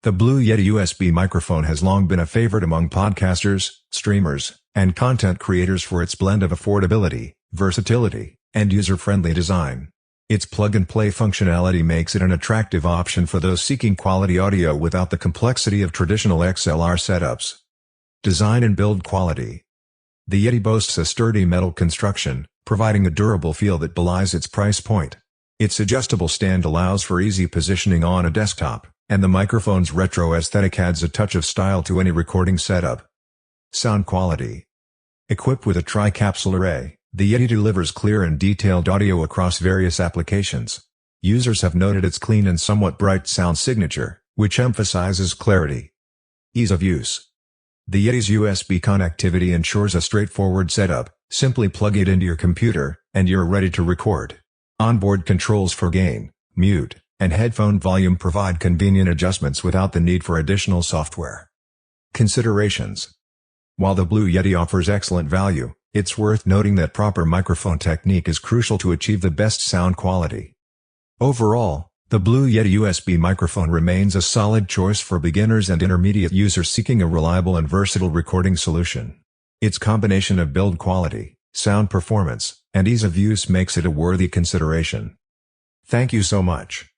The Blue Yeti USB microphone has long been a favorite among podcasters, streamers, and content creators for its blend of affordability, versatility, and user-friendly design. Its plug-and-play functionality makes it an attractive option for those seeking quality audio without the complexity of traditional XLR setups. Design and build quality. The Yeti boasts a sturdy metal construction, providing a durable feel that belies its price point. Its adjustable stand allows for easy positioning on a desktop, and the microphone's retro aesthetic adds a touch of style to any recording setup. Sound quality. Equipped with a tri-capsule array, the Yeti delivers clear and detailed audio across various applications. Users have noted its clean and somewhat bright sound signature, which emphasizes clarity. Ease of use. The Yeti's USB connectivity ensures a straightforward setup. Simply plug it into your computer, and you're ready to record. Onboard controls for gain, mute, and headphone volume provide convenient adjustments without the need for additional software. Considerations. While the Blue Yeti offers excellent value, it's worth noting that proper microphone technique is crucial to achieve the best sound quality. Overall, the Blue Yeti USB microphone remains a solid choice for beginners and intermediate users seeking a reliable and versatile recording solution. Its combination of build quality, sound performance, and ease of use makes it a worthy consideration. Thank you so much.